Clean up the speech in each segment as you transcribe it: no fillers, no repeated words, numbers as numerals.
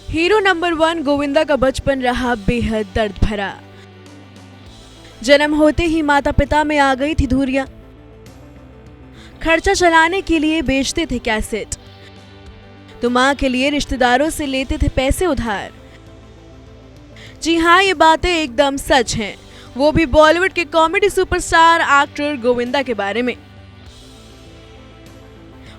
Hero number 1 Govinda का बचपन रहा बेहद दर्द भरा। जन्म होते ही माता पिता में आ गई थी धुरियां। खर्चा चलाने के लिए बेचते थे कैसेट, तो मां के लिए रिश्तेदारों से लेते थे पैसे उधार। जी हाँ, ये बातें एकदम सच हैं, वो भी बॉलीवुड के कॉमेडी सुपरस्टार एक्टर गोविंदा के बारे में।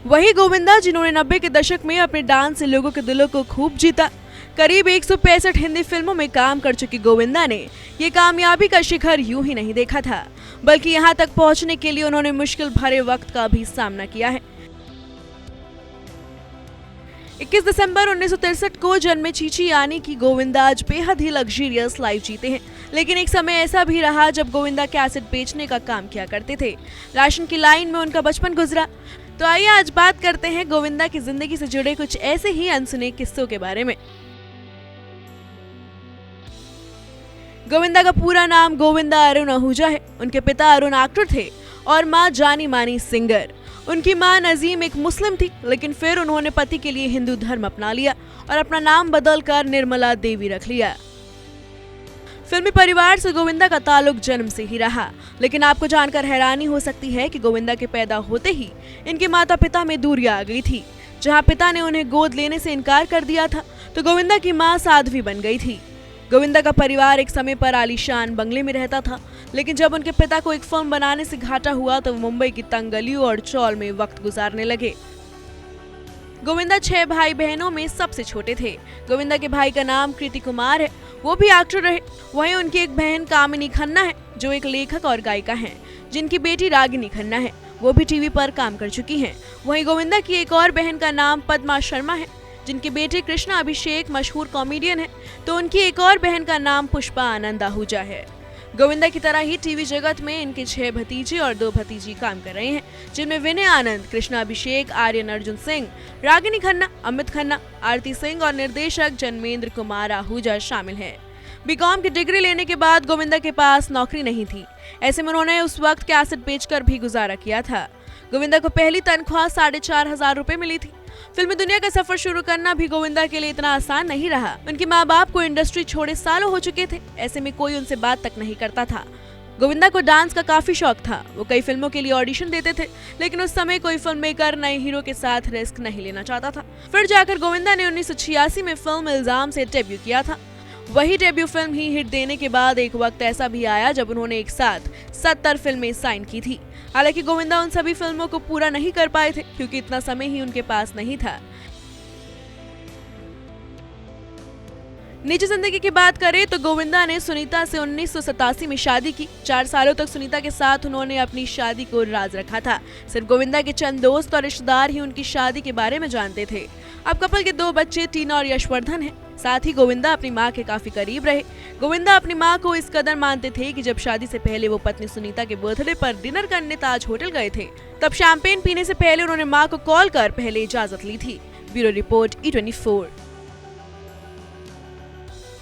वही गोविंदा जिन्होंने 90 के दशक में अपने डांस से लोगों के दिलों को खूब जीता। करीब 165 हिंदी फिल्मों में काम कर चुकी गोविंदा ने ये कामयाबी का शिखर यूं ही नहीं देखा था, बल्कि यहां तक पहुंचने के लिए उन्होंने मुश्किल भरे वक्त का भी सामना किया है। 21 दिसंबर 1963 को जन्मे चीची यानी कि गोविंदा आज बेहद ही लग्जरियस लाइफ जीते हैं। लेकिन एक समय ऐसा भी रहा जब गोविंदा कैसेट बेचने का काम किया करते थे। राशन की लाइन में उनका बचपन गुजरा। तो आइए आज बात करते हैं गोविंदा की जिंदगी से जुड़े कुछ ऐसे ही अनसुने किस्सों के बारे में। गोविंदा का पूरा नाम गोविंदा अरुण आहूजा है। उनके पिता अरुण एक्टर थे और मां जानी मानी सिंगर। उनकी मां नजीम एक मुस्लिम थी, लेकिन फिर उन्होंने पति के लिए हिंदू धर्म अपना लिया और अपना नाम बदलकर निर्मला देवी रख लिया। फिल्मी परिवार से गोविंदा का ताल्लुक जन्म से ही रहा, लेकिन आपको जानकर हैरानी हो सकती है कि गोविंदा के पैदा होते ही इनके माता पिता में दूरियां आ गई थी। जहां पिता ने उन्हें गोद लेने से इनकार कर दिया था, तो गोविंदा की मां साध्वी बन गई थी। गोविंदा का परिवार एक समय पर आलीशान बंगले में रहता था, लेकिन जब उनके पिता को एक फिल्म बनाने से घाटा हुआ तो वो मुंबई की तंग गलियों और चौल में वक्त गुजारने लगे। गोविंदा 6 भाई बहनों में सबसे छोटे थे। गोविंदा के भाई का नाम कृति कुमार है, वो भी एक्टर रहे। वहीं उनकी एक बहन कामिनी खन्ना है, जो एक लेखक और गायिका हैं, जिनकी बेटी रागिनी खन्ना है, वो भी टीवी पर काम कर चुकी हैं। वहीं गोविंदा की एक और बहन का नाम पद्मा शर्मा है, जिनके बेटे कृष्णा अभिषेक मशहूर कॉमेडियन है, तो उनकी एक और बहन का नाम पुष्पा आनंद आहूजा है। गोविंदा की तरह ही टीवी जगत में इनके 6 भतीजे और 2 भतीजी काम कर रहे हैं, जिनमें विनय आनंद, कृष्णा अभिषेक, आर्यन अर्जुन सिंह, रागिनी खन्ना, अमित खन्ना, आरती सिंह और निर्देशक जन्मेंद्र कुमार आहूजा शामिल हैं। बीकॉम की डिग्री लेने के बाद गोविंदा के पास नौकरी नहीं थी। ऐसे में उन्होंने उस वक्त कैसेट बेचकर भी गुजारा किया था। गोविंदा को पहली तनख्वाह 4,500 रुपए मिली थी। फिल्मी दुनिया का सफर शुरू करना भी गोविंदा के लिए इतना आसान नहीं रहा। उनके माँ बाप को इंडस्ट्री छोड़े सालों हो चुके थे, ऐसे में कोई उनसे बात तक नहीं करता था। गोविंदा को डांस का काफी शौक था। वो कई फिल्मों के लिए ऑडिशन देते थे, लेकिन उस समय कोई फिल्म मेकर नए हीरो के साथ रिस्क नहीं लेना चाहता था। फिर जाकर गोविंदा ने 1986 में फिल्म इल्जाम से डेब्यू किया था। वही डेब्यू फिल्म ही हिट देने के बाद एक वक्त ऐसा भी आया जब उन्होंने एक साथ 70 फिल्में साइन की थी। हालांकि गोविंदा उन सभी फिल्मों को पूरा नहीं कर पाए थे, क्योंकि इतना समय ही उनके पास नहीं था। निजी जिंदगी की बात करें तो गोविंदा ने सुनीता से 1987 में शादी की। 4 सालों तक सुनीता के साथ उन्होंने अपनी शादी को राज रखा था। सिर्फ गोविंदा के चंद दोस्त और रिश्तेदार ही उनकी शादी के बारे में जानते थे। अब कपल के 2 बच्चे टीना और यशवर्धन हैं। साथ ही गोविंदा अपनी मां के काफी करीब रहे। गोविंदा अपनी मां को इस कदर मानते थे कि जब शादी से पहले वो पत्नी सुनीता के बर्थडे पर डिनर करने ताज होटल गए थे, तब शैंपेन पीने से पहले उन्होंने मां को कॉल कर पहले इजाजत ली थी। Bureau report E24।